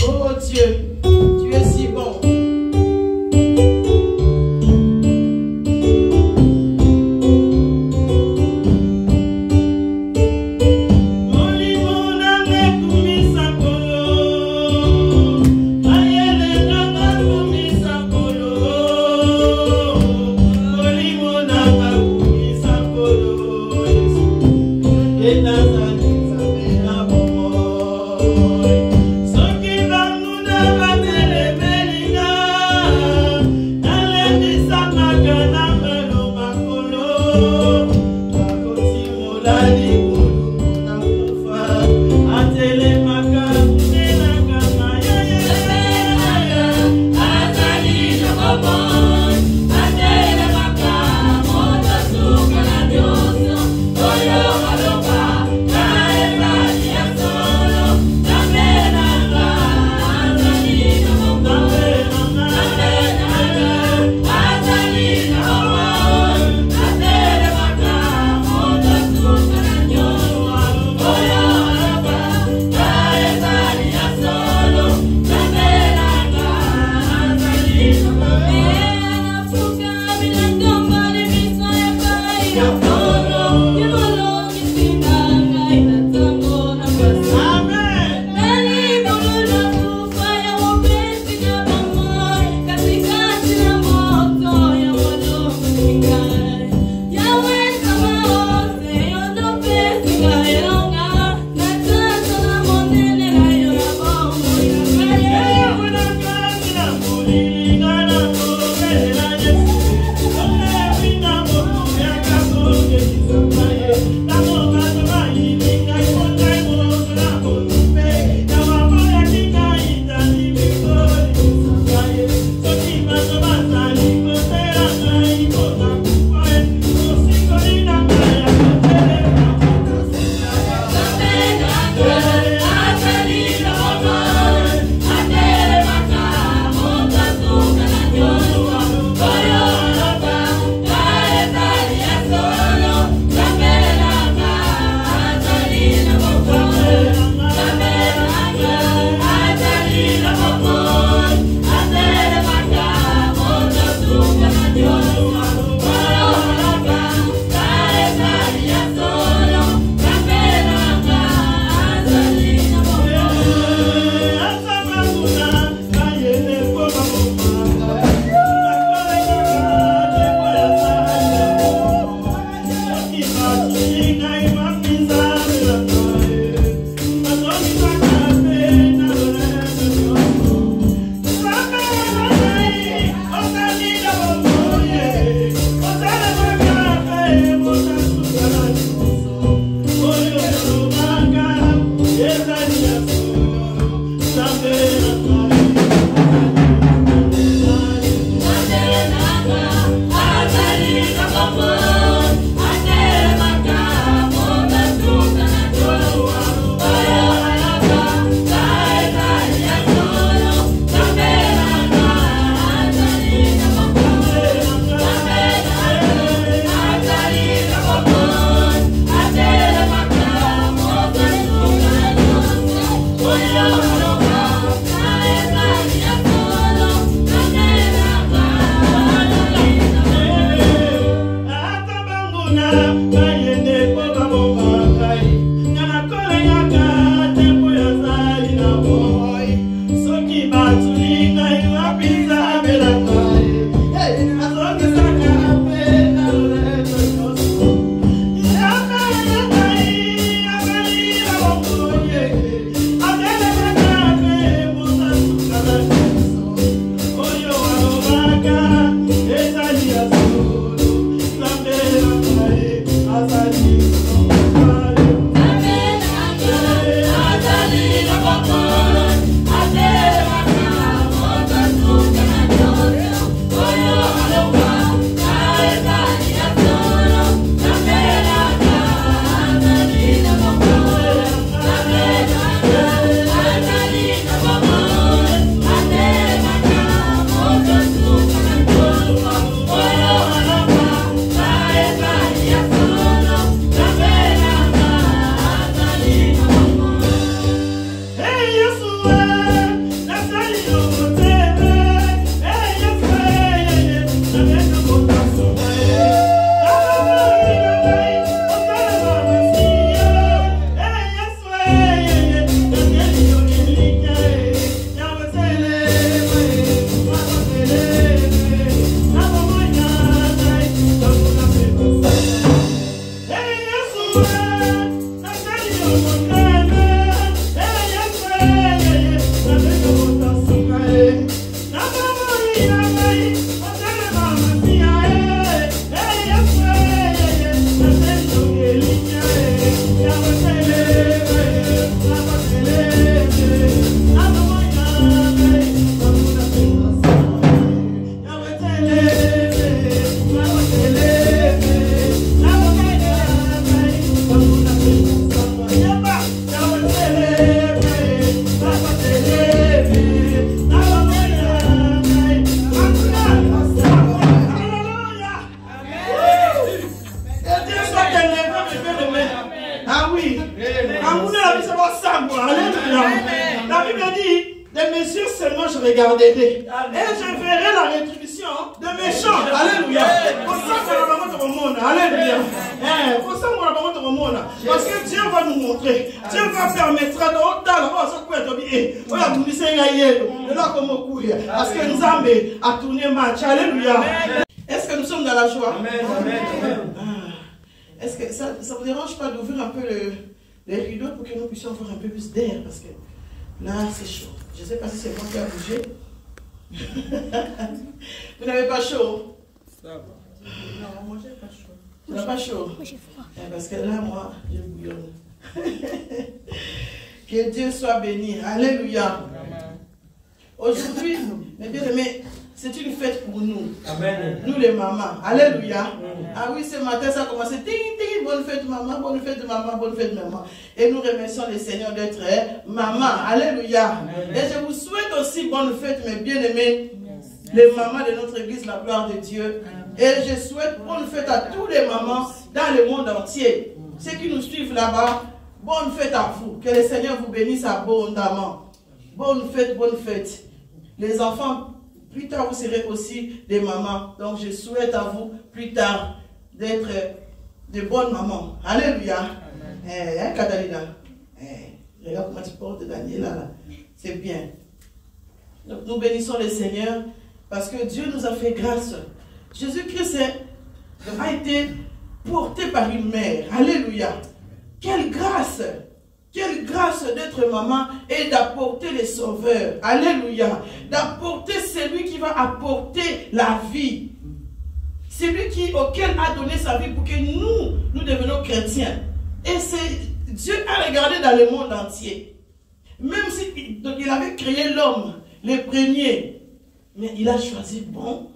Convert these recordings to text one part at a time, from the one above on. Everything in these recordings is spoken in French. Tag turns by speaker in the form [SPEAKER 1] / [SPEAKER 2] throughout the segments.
[SPEAKER 1] Oh Dieu, tu es si bon.
[SPEAKER 2] Soki banguna batele belinga
[SPEAKER 1] La Bible dit, des messieurs seulement je regarderai. Et je verrai la rétribution de méchants. Alléluia. Alléluia. Parce que Dieu va nous montrer. Dieu va permettre parce que Nzambe a tourné match. Alléluia. Est-ce que nous sommes dans la joie? Est-ce que ça ne vous dérange pas d'ouvrir un peu les rideaux pour que nous puissions avoir un peu plus d'air? Parce que là, c'est chaud. Je ne sais pas si c'est moi qui a bougé. Vous n'avez pas chaud? Ça va. Non, moi, j'ai pas chaud. Tu n'as pas chaud? Moi, j'ai froid. Parce que là, moi, je bouillonne. Que Dieu soit béni. Alléluia. Aujourd'hui, mes bien-aimés, c'est une fête pour nous. Amen. Nous les mamans. Alléluia. Amen. Ah oui, ce matin, ça a commencé. Ting, ting, bonne fête maman, bonne fête maman, bonne fête maman. Et nous remercions le Seigneur d'être maman. Alléluia. Amen. Et je vous souhaite aussi bonne fête, mes bien-aimés, les mamans de notre église, la gloire de Dieu. Amen. Et je souhaite bonne fête à tous les mamans dans le monde entier. Ceux qui nous suivent là-bas, bonne fête à vous. Que le Seigneur vous bénisse abondamment. Bonne fête, bonne fête. Les enfants, plus tard, vous serez aussi des mamans. Donc, je souhaite à vous, plus tard, d'être de bonnes mamans. Alléluia. Hein, Catalina? Regarde comment tu portes Daniela, là. C'est bien. Donc, nous bénissons le Seigneur parce que Dieu nous a fait grâce. Jésus-Christ a été porté par une mère. Alléluia. Quelle grâce! Quelle grâce d'être maman et d'apporter les sauveurs. Alléluia. D'apporter celui qui va apporter la vie. Celui auquel a donné sa vie pour que nous devenions chrétiens. Et c'est Dieu a regardé dans le monde entier. Même s'il avait créé l'homme, le premier. Mais il a choisi, bon,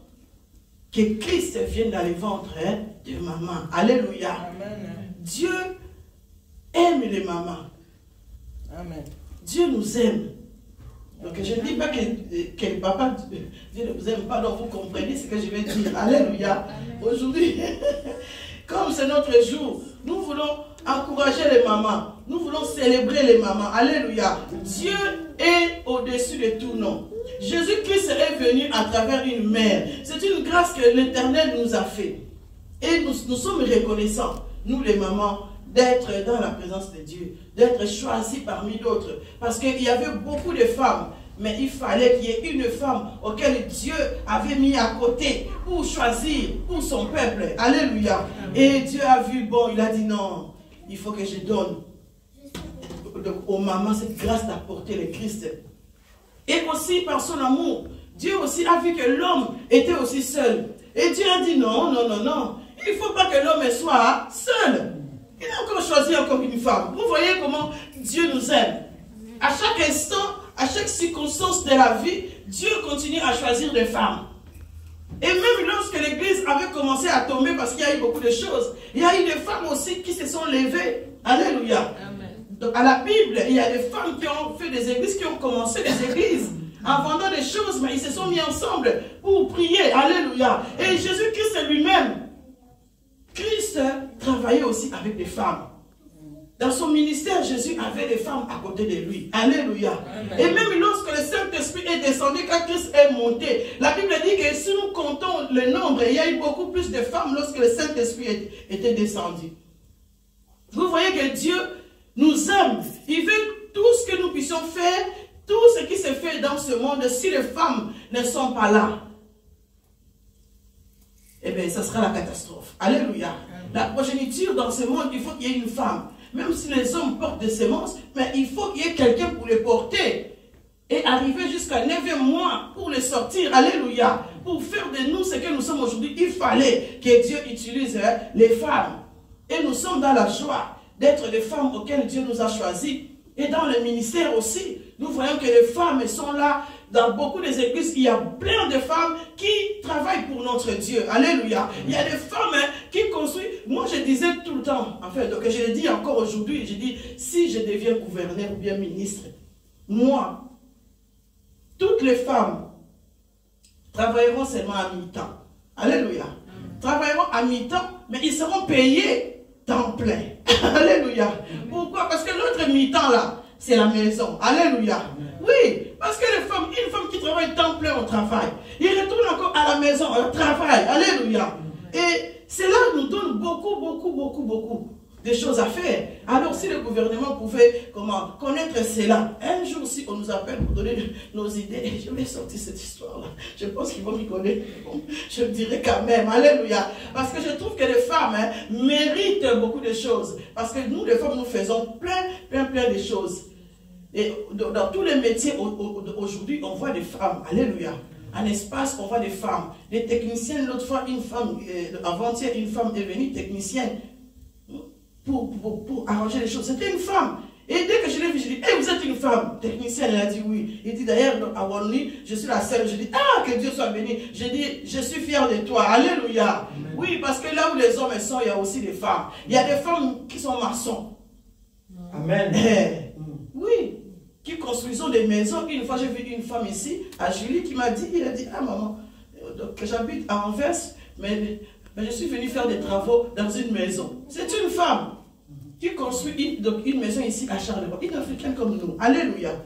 [SPEAKER 1] que Christ vienne dans les ventres de maman. Alléluia. Amen. Dieu aime les mamans. Amen. Dieu nous aime. Donc je ne dis pas que papa, Dieu ne vous aime pas, donc vous comprenez ce que je vais dire. Alléluia. Aujourd'hui, comme c'est notre jour, nous voulons encourager les mamans. Nous voulons célébrer les mamans. Alléluia. Dieu est au-dessus de tout nom. Jésus-Christ est venu à travers une mère. C'est une grâce que l'Éternel nous a fait. Et nous sommes reconnaissants, nous les mamans, d'être dans la présence de Dieu, d'être choisis parmi d'autres. Parce qu'il y avait beaucoup de femmes, mais il fallait qu'il y ait une femme auquel Dieu avait mis à côté pour choisir pour son peuple. Alléluia. Et Dieu a vu, bon, il a dit non, il faut que je donne aux mamans cette grâce d'apporter le Christ. Et aussi par son amour, Dieu aussi a vu que l'homme était aussi seul. Et Dieu a dit non, non, non, non, il ne faut pas que l'homme soit seul. Il a encore choisi encore une femme. Vous voyez comment Dieu nous aime. À chaque instant, à chaque circonstance de la vie, Dieu continue à choisir des femmes. Et même lorsque l'église avait commencé à tomber, parce qu'il y a eu beaucoup de choses, il y a eu des femmes aussi qui se sont levées. Alléluia. Amen. Donc à la Bible, il y a des femmes qui ont fait des églises, qui ont commencé des églises. En vendant des choses, mais ils se sont mis ensemble pour prier. Alléluia. Et Jésus-Christ lui-même, Christ travaillait aussi avec des femmes. Dans son ministère, Jésus avait des femmes à côté de lui. Alléluia. Amen. Et même lorsque le Saint-Esprit est descendu, quand Christ est monté, la Bible dit que si nous comptons le nombre, il y a eu beaucoup plus de femmes lorsque le Saint-Esprit était descendu. Vous voyez que Dieu nous aime. Il veut tout ce que nous puissions faire, tout ce qui se fait dans ce monde, si les femmes ne sont pas là, eh bien, ça sera la catastrophe. Alléluia. Amen. La progéniture dans ce monde, il faut qu'il y ait une femme. Même si les hommes portent des semences, mais il faut qu'il y ait quelqu'un pour les porter. Et arriver jusqu'à 9e mois pour les sortir. Alléluia. Pour faire de nous ce que nous sommes aujourd'hui, il fallait que Dieu utilise les femmes. Et nous sommes dans la joie d'être des femmes auxquelles Dieu nous a choisis. Et dans le ministère aussi, nous voyons que les femmes sont là. Dans beaucoup des églises, il y a plein de femmes qui travaillent pour notre Dieu. Alléluia. Il y a des femmes qui construisent. Moi, je disais tout le temps, en fait, donc je le dis encore aujourd'hui, je dis, si je deviens gouverneur ou bien ministre, moi, toutes les femmes travailleront seulement à mi-temps. Alléluia. Travailleront à mi-temps, mais ils seront payés temps plein. Alléluia. Pourquoi? Parce que l'autre mi-temps là, c'est la maison. Alléluia. Oui, parce que les femmes, une femme qui travaille temps plein au travail, il retourne encore à la maison, au travail. Alléluia. Et cela nous donne beaucoup de choses à faire. Alors si le gouvernement pouvait connaître cela, un jour si on nous appelle pour donner nos idées, je vais sortir cette histoire-là. Je pense qu'ils vont m'y connaître. Bon, je le dirai quand même. Alléluia. Parce que je trouve que les femmes méritent beaucoup de choses. Parce que nous, les femmes, nous faisons plein de choses. Et dans tous les métiers, aujourd'hui, on voit des femmes. Alléluia. En espace, on voit des femmes. Les techniciennes, l'autre fois, une femme, avant-hier, une femme est venue, technicienne, pour arranger les choses. C'était une femme. Et dès que je l'ai vue, je dis, hey, vous êtes une femme. Technicienne, elle a dit oui. Il dit d'ailleurs, à Wanli, je suis la seule. Je dis, ah, que Dieu soit béni. Je dis, je suis fière de toi. Alléluia. Amen. Oui, parce que là où les hommes sont, il y a aussi des femmes. Il y a des femmes qui sont maçons. Amen. Oui. Qui construisent des maisons. Une fois, j'ai vu une femme ici, à Julie, qui m'a dit, il a dit, ah maman, que j'habite à Anvers, mais je suis venue faire des travaux dans une maison. C'est une femme qui construit une maison ici à Charleroi, une africaine comme nous. Alléluia.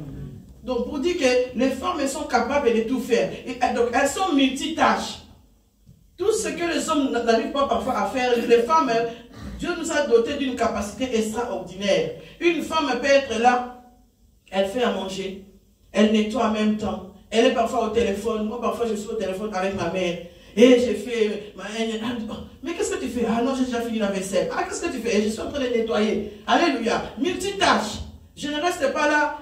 [SPEAKER 1] Donc pour dire que les femmes, elles sont capables de tout faire. Et donc elles sont multitâches. Tout ce que les hommes n'arrivent pas parfois à faire, les femmes, Dieu nous a dotés d'une capacité extraordinaire. Une femme peut être là, elle fait à manger, elle nettoie en même temps, elle est parfois au téléphone. Moi parfois je suis au téléphone avec ma mère. Et j'ai fait, mais qu'est-ce que tu fais? Ah non, j'ai déjà fini la vaisselle. Ah, qu'est-ce que tu fais? Et je suis en train de nettoyer. Alléluia. Multitâche. Je ne reste pas là,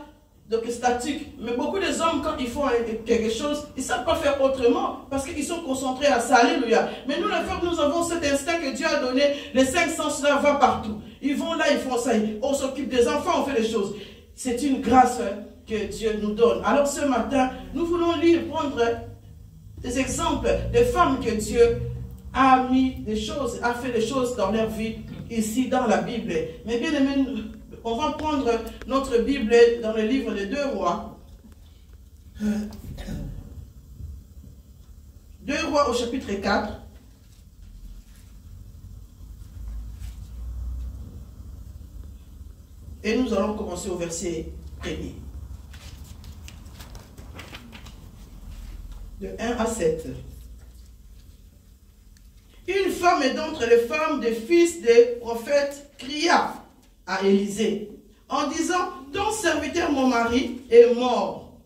[SPEAKER 1] donc statique. Mais beaucoup des hommes, quand ils font quelque chose, ils ne savent pas faire autrement. Parce qu'ils sont concentrés à ça. Alléluia. Mais nous, les femmes, nous avons cet instinct que Dieu a donné. Les 5 sens là vont partout. Ils vont là, ils font ça. On s'occupe des enfants, on fait les choses. C'est une grâce que Dieu nous donne. Alors ce matin, nous voulons prendre des exemples de femmes que Dieu a mis des choses, a fait des choses dans leur vie, ici dans la Bible. Mais bien aimé, on va prendre notre Bible dans le livre de 2 Rois. 2 Rois au chapitre 4. Et nous allons commencer au verset 1er. De 1 à 7. Une femme d'entre les femmes des fils des prophètes cria à Élisée en disant, ton serviteur mon mari est mort.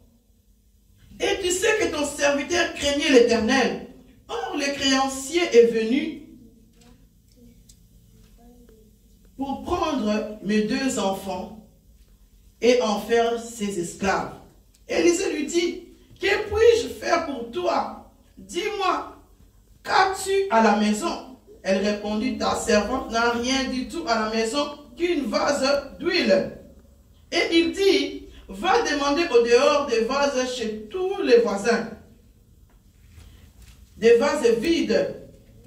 [SPEAKER 1] Et tu sais que ton serviteur craignait l'Éternel. Or le créancier est venu pour prendre mes 2 enfants et en faire ses esclaves. Élisée lui dit, que puis-je faire pour toi? Dis-moi, qu'as-tu à la maison? Elle répondit, ta servante n'a rien du tout à la maison qu'une vase d'huile. Et il dit, va demander au dehors des vases chez tous les voisins, des vases vides,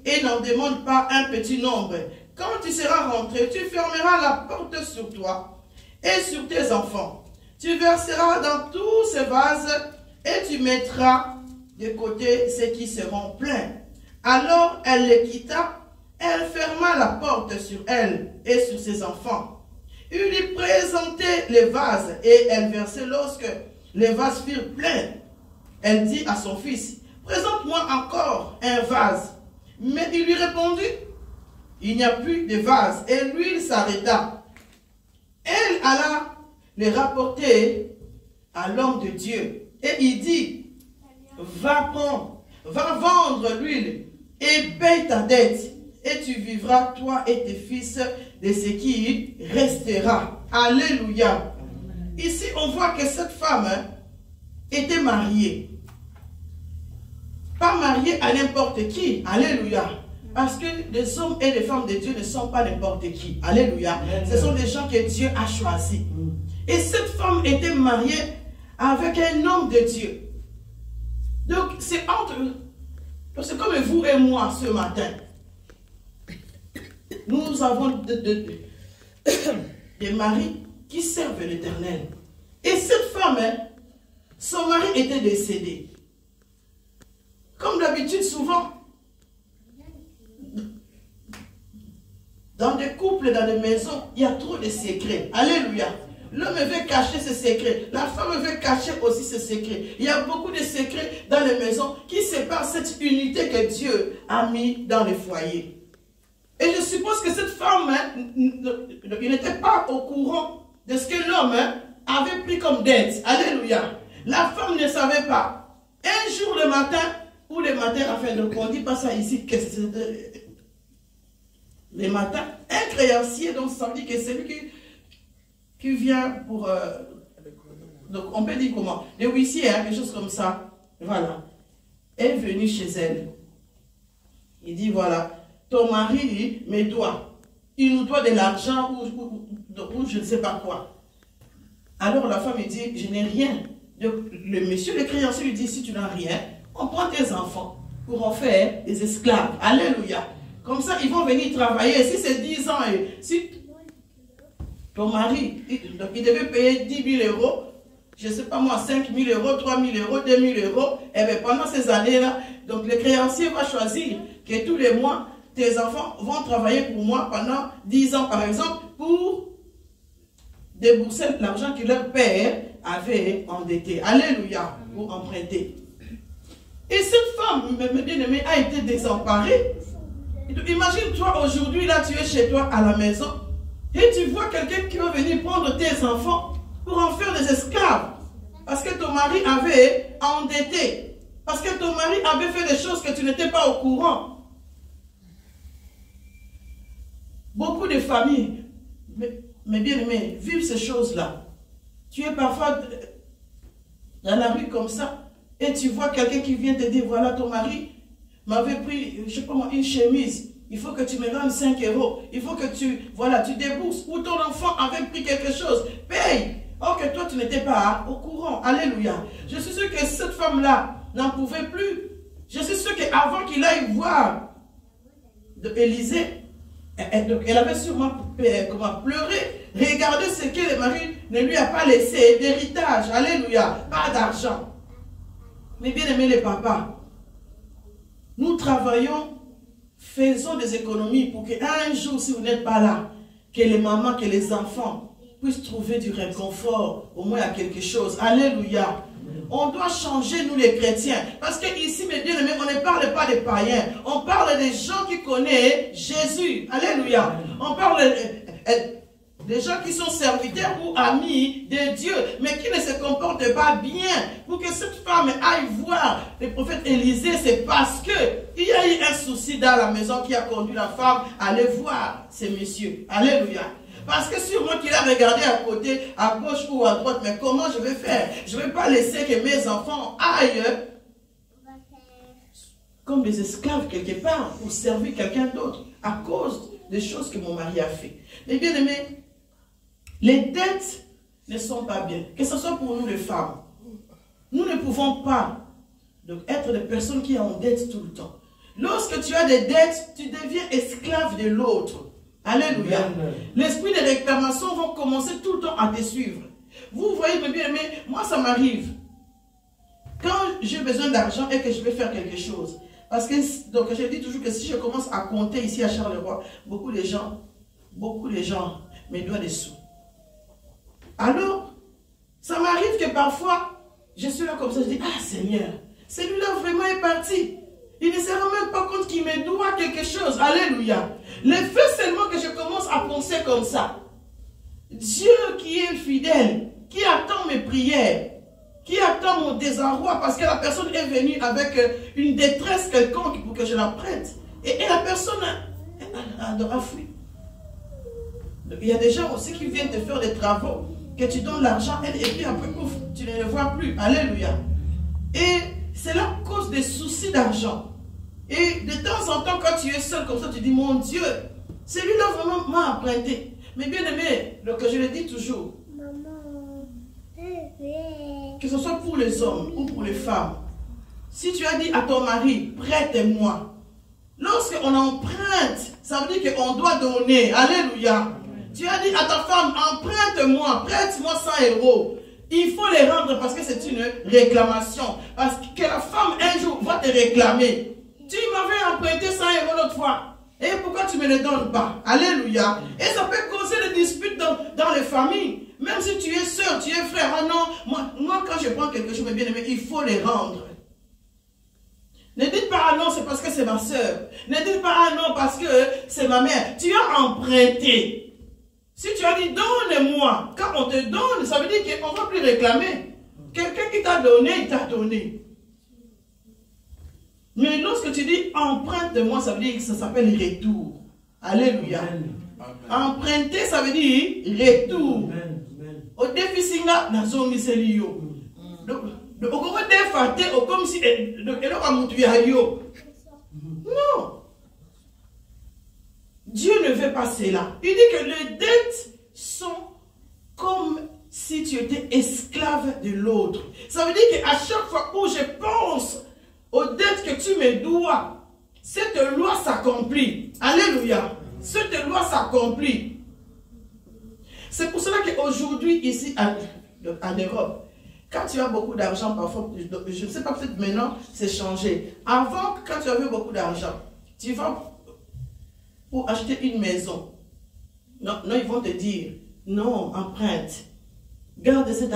[SPEAKER 1] et n'en demande pas un petit nombre. Quand tu seras rentré, tu fermeras la porte sur toi et sur tes enfants. Tu verseras dans tous ces vases et tu mettras de côté ceux qui seront pleins. Alors elle les quitta, elle ferma la porte sur elle et sur ses enfants. Il lui présentait les vases et elle versait lorsque les vases furent pleins. Elle dit à son fils, présente-moi encore un vase. Mais il lui répondit, il n'y a plus de vase. Et l'huile s'arrêta. Elle alla les rapporter à l'homme de Dieu. Et il dit, va vendre l'huile et paye ta dette. Et tu vivras, toi et tes fils, de ce qui restera. Alléluia. Ici, on voit que cette femme était mariée. Pas mariée à n'importe qui. Alléluia. Parce que les hommes et les femmes de Dieu ne sont pas n'importe qui. Alléluia. Ce sont des gens que Dieu a choisis. Et cette femme était mariée avec un homme de Dieu. Donc, c'est entre eux. C'est comme vous et moi ce matin. Nous avons des maris qui servent l'Éternel. Et cette femme, son mari était décédé. Comme d'habitude, souvent, dans des couples, dans des maisons, il y a trop de secrets. Alléluia. L'homme veut cacher ses secrets. La femme veut cacher aussi ses secrets. Il y a beaucoup de secrets dans les maisons qui séparent cette unité que Dieu a mis dans les foyers. Et je suppose que cette femme, il n'était pas au courant de ce que l'homme avait pris comme dette. Alléluia. La femme ne savait pas. Un jour le matin, ou le matin, enfin, donc on ne dit pas ça ici, que c'est le matin, un créancier, donc ça veut dire que c'est lui qui vient pour... donc on peut dire comment? Le huissier, hein, quelque chose comme ça. Voilà. Est venu chez elle. Il dit, voilà, ton mari me doit. Il nous doit de l'argent ou je ne sais pas quoi. Alors la femme, il dit, je n'ai rien. Donc, le monsieur, le créancier lui dit, si tu n'as rien, on prend tes enfants pour en faire des esclaves. Alléluia. Comme ça, ils vont venir travailler. Si c'est 10 ans, et si ton mari, il devait payer 10 000 euros, je ne sais pas moi, 5 000 euros, 3 000 euros, 2 000 euros, et bien pendant ces années-là, donc le créancier va choisir que tous les mois, tes enfants vont travailler pour moi pendant 10 ans, par exemple, pour débourser l'argent que leur père avait endetté. Alléluia, pour emprunter. Et cette femme, bien-aimée, a été désemparée. Imagine-toi aujourd'hui, là, tu es chez toi à la maison, et tu vois quelqu'un qui va venir prendre tes enfants pour en faire des esclaves. Parce que ton mari avait endetté. Parce que ton mari avait fait des choses que tu n'étais pas au courant. Beaucoup de familles, mais bien aimés, vivent ces choses-là. Tu es parfois dans la rue comme ça, et tu vois quelqu'un qui vient te dire, voilà, ton mari m'avait pris, je sais pas moi, une chemise. Il faut que tu me rendes 5 euros. Il faut que tu débourses. Ou ton enfant avait pris quelque chose. Paye. Or que toi, tu n'étais pas au courant. Alléluia. Je suis sûr que cette femme-là n'en pouvait plus. Je suis sûr qu'avant qu'il aille voir Élisée, elle avait sûrement pleuré. Regardez ce que le mari ne lui a pas laissé d'héritage. Alléluia. Pas d'argent. Mais bien aimé les papas, nous travaillons, faisons des économies pour qu'un jour, si vous n'êtes pas là, que les mamans, que les enfants puissent trouver du réconfort, au moins à quelque chose. Alléluia. On doit changer, nous les chrétiens. Parce que ici, mes bien-aimés, on ne parle pas des païens. On parle des gens qui connaissent Jésus. Alléluia. On parle des gens qui sont serviteurs ou amis de Dieu, mais qui ne se comportent pas bien. Pour que cette femme aille voir le prophète Élisée, c'est parce qu'il y a eu un souci dans la maison qui a conduit la femme à aller voir ces messieurs. Alléluia. Parce que sûrement qu'il a regardé à côté, à gauche ou à droite, mais comment je vais faire? Je ne vais pas laisser que mes enfants aillent comme des esclaves quelque part pour servir quelqu'un d'autre à cause des choses que mon mari a fait. Mais bien aimé, les dettes ne sont pas bien, que ce soit pour nous les femmes. Nous ne pouvons pas donc, être des personnes qui ont dette tout le temps. Lorsque tu as des dettes, tu deviens esclave de l'autre. Alléluia. L'esprit de réclamation va commencer tout le temps à te suivre. Vous voyez, mes bien-aimés, moi ça m'arrive. Quand j'ai besoin d'argent et que je vais faire quelque chose, parce que, donc je dis toujours que si je commence à compter ici à Charleroi, beaucoup de gens me doivent des sous. Alors, ça m'arrive que parfois, je suis là comme ça, je dis, ah Seigneur, celui-là vraiment est parti. Il ne se rend même pas compte qu'il me doit quelque chose. Alléluia. Le fait seulement que je commence à penser comme ça. Dieu qui est fidèle, qui attend mes prières, qui attend mon désarroi parce que la personne est venue avec une détresse quelconque pour que je la prête. Et la personne a fui. Il y a des gens aussi qui viennent te faire des travaux, que tu donnes l'argent et puis après, ouf, tu ne les vois plus. Alléluia. Et c'est la cause des soucis d'argent. Et de temps en temps, quand tu es seul comme ça, tu dis, mon Dieu, celui-là vraiment m'a emprunté. Mais bien aimé, que je le dis toujours, que ce soit pour les hommes ou pour les femmes, si tu as dit à ton mari, prête-moi, lorsqu'on emprunte, ça veut dire qu'on doit donner. Alléluia. Tu as dit à ta femme, emprunte-moi, prête-moi 100 euros. Il faut les rendre parce que c'est une réclamation. Parce que la femme, un jour, va te réclamer. Tu m'avais emprunté 100 euros l'autre fois. Et pourquoi tu ne me les donnes pas? Alléluia. Et ça peut causer des disputes dans les familles. Même si tu es soeur, tu es frère, ah non, moi quand je prends quelque chose, mes bien-aimés, il faut les rendre. Ne dites pas, ah non, c'est parce que c'est ma soeur. Ne dites pas, ah non, parce que c'est ma mère. Tu as emprunté. Si tu as dit, donne-moi, quand on te donne, ça veut dire qu'on ne va plus réclamer. Quelqu'un qui t'a donné, il t'a donné. Mais lorsque tu dis, emprunte-moi, ça veut dire que ça s'appelle retour. Alléluia. Amen. Emprunter, ça veut dire retour. Au déficit, là, dans son misélio. Donc, on va défater comme si non. Dieu ne veut pas cela. Il dit que les dettes sont comme si tu étais esclave de l'autre. Ça veut dire qu'à chaque fois où je pense aux dettes que tu me dois, cette loi s'accomplit. Alléluia. Cette loi s'accomplit. C'est pour cela qu'aujourd'hui, ici, en Europe, quand tu as beaucoup d'argent, parfois, je ne sais pas, peut-être maintenant, c'est changé. Avant, quand tu avais beaucoup d'argent, tu vas pour acheter une maison. Non, non, ils vont te dire, non, emprunte. Garde cet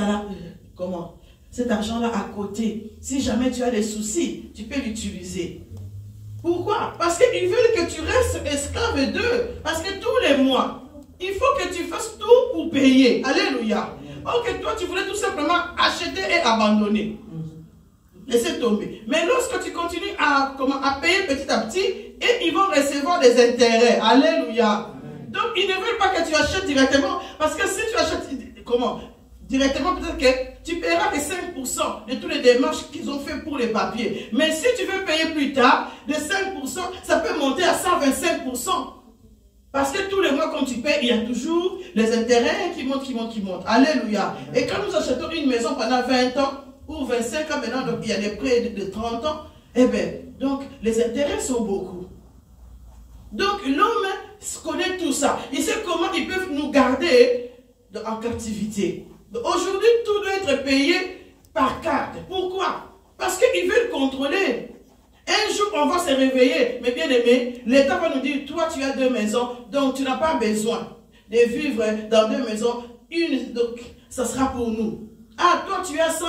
[SPEAKER 1] argent-là à côté. Si jamais tu as des soucis, tu peux l'utiliser. Pourquoi? Parce qu'ils veulent que tu restes esclave d'eux. Parce que tous les mois, il faut que tu fasses tout pour payer. Alléluia. Or que toi, tu voulais tout simplement acheter et abandonner. Laissez tomber. Mais lorsque tu continues à payer petit à petit, et ils vont recevoir des intérêts. Alléluia. Donc, ils ne veulent pas que tu achètes directement. Parce que si tu achètes directement, peut-être que tu paieras que 5% de toutes les démarches qu'ils ont fait pour les papiers. Mais si tu veux payer plus tard, de 5%, ça peut monter à 125%. Parce que tous les mois, quand tu payes, il y a toujours les intérêts qui montent, qui montent, qui montent. Alléluia. Et quand nous achetons une maison pendant 20 ans, ou 25 ans maintenant, donc il y a des prêts de 30 ans, eh bien, donc les intérêts sont beaucoup. Donc l'homme connaît tout ça. Il sait comment ils peuvent nous garder en captivité. Aujourd'hui, tout doit être payé par carte. Pourquoi? Parce qu'ils veulent contrôler. Un jour, on va se réveiller, mais bien aimé, l'État va nous dire, toi, tu as 2 maisons, donc tu n'as pas besoin de vivre dans 2 maisons. Une, donc, ça sera pour nous. Ah, toi, tu as 100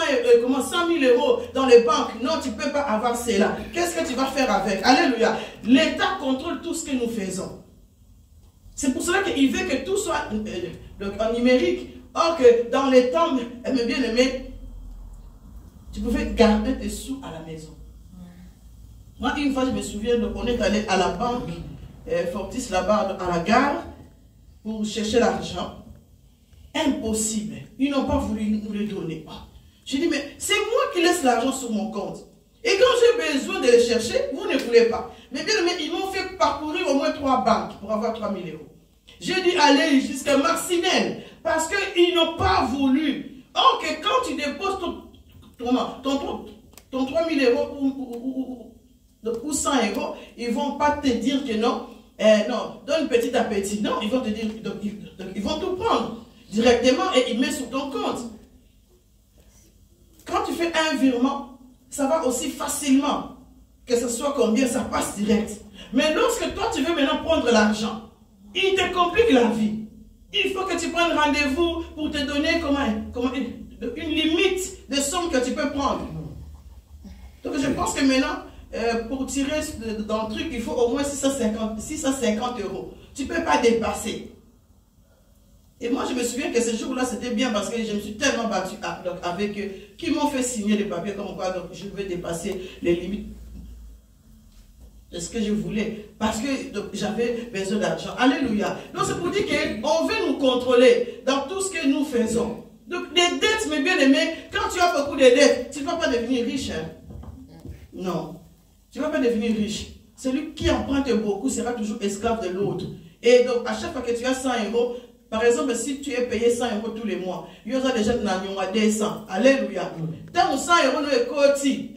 [SPEAKER 1] 000 euros dans les banques. Non, tu ne peux pas avoir cela. Qu'est-ce que tu vas faire avec? Alléluia. L'État contrôle tout ce que nous faisons. C'est pour cela qu'il veut que tout soit en numérique. Or que dans les temps, bien aimé, tu pouvais garder tes sous à la maison. Moi, une fois, je me souviens, on est allé à la banque, Fortis là-bas, à la gare, pour chercher l'argent. Impossible. Ils n'ont pas voulu nous le donner. J'ai dit, mais c'est moi qui laisse l'argent sur mon compte. Et quand j'ai besoin de le chercher, vous ne voulez pas. Mais bien aimé, ils m'ont fait parcourir au moins 3 banques pour avoir 3 000 euros. J'ai dit, allez jusqu'à Marcinelle, parce qu'ils n'ont pas voulu. Or que quand tu déposes ton 3 000 euros ou 100 euros, ils ne vont pas te dire que non, non, donne petit à petit. Non, ils vont te dire, donc, ils vont tout prendre directement et ils mettent sur ton compte. Quand tu fais un virement, ça va aussi facilement. Que ce soit combien, ça passe direct. Mais lorsque toi, tu veux maintenant prendre l'argent, il te complique la vie. Il faut que tu prennes rendez-vous pour te donner une limite de somme que tu peux prendre. Donc je pense que maintenant, pour tirer dans le truc, il faut au moins 650 euros. Tu ne peux pas dépasser. Et moi, je me souviens que ce jour-là, c'était bien parce que je me suis tellement battue avec eux, qui m'ont fait signer les papiers comme quoi donc, je vais dépasser les limites de ce que je voulais. Parce que j'avais besoin d'argent. Alléluia. Donc, c'est pour dire qu'on veut nous contrôler dans tout ce que nous faisons. Donc, les dettes, mes bien-aimés, quand tu as beaucoup de dettes, tu ne vas pas devenir riche. Hein? Non. Tu ne vas pas devenir riche. Celui qui emprunte beaucoup sera toujours esclave de l'autre. Et donc, à chaque fois que tu as 100 euros, par exemple, si tu es payé 100 euros tous les mois, il y aura déjà 200. Alléluia. Tant 100 euros, nous est côté.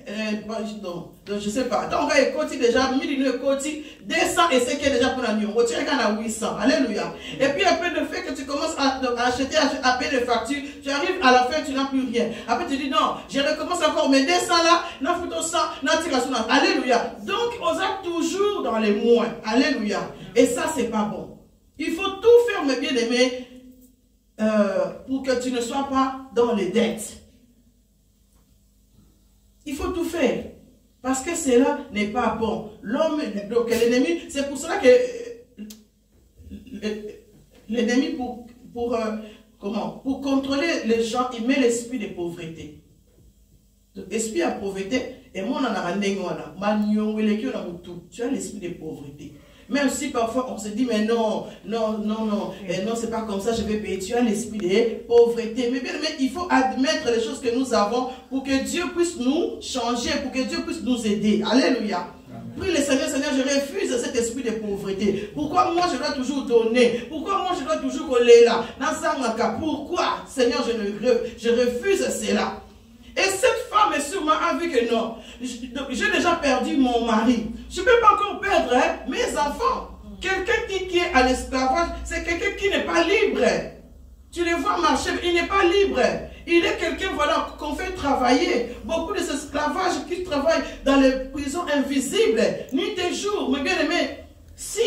[SPEAKER 1] Je ne sais pas. Tant on est côté déjà, 1000 nous est côté. 200 et c'est qui est déjà pour la nuit. Tu es à 800. Alléluia. Et puis après le fait que tu commences à acheter, à payer les factures, tu arrives à la fin, tu n'as plus rien. Après tu dis non, je recommence encore, mais 200 là, n'a foutu 100, n'a tiré sur la. Alléluia. Donc on est toujours dans les moins. Alléluia. Et ça, c'est pas bon. Il faut tout faire, mes bien-aimés, pour que tu ne sois pas dans les dettes. Il faut tout faire. Parce que cela n'est pas bon. L'homme, donc l'ennemi, c'est pour cela que l'ennemi, pour contrôler les gens, il met l'esprit de pauvreté. L'esprit de pauvreté, et moi, on en a un tu as l'esprit de pauvreté. Même si parfois on se dit, mais non, c'est pas comme ça, je vais payer. Tu as l'esprit de pauvreté. Mais bien, il faut admettre les choses que nous avons pour que Dieu puisse nous changer, pour que Dieu puisse nous aider. Alléluia. Prie le Seigneur, Seigneur, je refuse cet esprit de pauvreté. Pourquoi moi je dois toujours donner? Pourquoi moi je dois toujours coller là? Pourquoi, Seigneur, je refuse cela? Et cette femme est sûrement a vu que non, j'ai déjà perdu mon mari. Je ne peux pas encore perdre mes enfants. Quelqu'un qui est à l'esclavage, c'est quelqu'un qui n'est pas libre. Tu le vois marcher, il n'est pas libre. Il est quelqu'un, voilà, qu'on fait travailler. Beaucoup de ces esclavages qui travaillent dans les prisons invisibles, nuit et jour. Mais bien aimé, si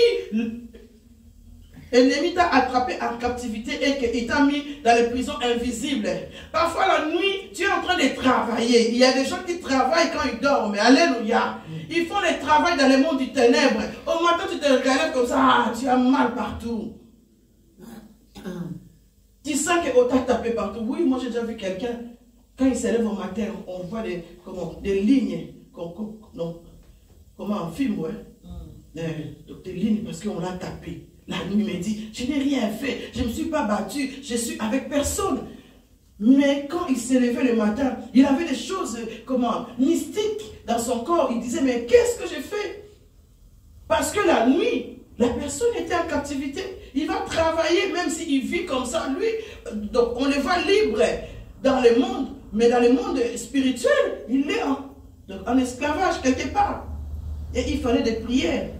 [SPEAKER 1] l'ennemi t'a attrapé en captivité et qu'il t'a mis dans les prisons invisibles. Parfois la nuit, tu es en train de travailler. Il y a des gens qui travaillent quand ils dorment. Alléluia. Ils font le travail dans le monde du ténèbre. Au matin, tu te regardes comme ça. Ah, tu as mal partout. Tu sens qu'on t'a tapé partout. Oui, moi j'ai déjà vu quelqu'un. Quand il se lève au matin, on voit des lignes. Comment un film, ouais. Donc des lignes parce qu'on l'a tapé. La nuit me dit, je n'ai rien fait, je ne me suis pas battu, je suis avec personne. Mais quand il s'est levé le matin, il avait des choses mystiques dans son corps. Il disait, mais qu'est-ce que j'ai fait? Parce que la nuit, la personne était en captivité. Il va travailler même s'il vit comme ça, lui. Donc on le voit libre dans le monde, mais dans le monde spirituel, il est en esclavage quelque part. Et il fallait des prières.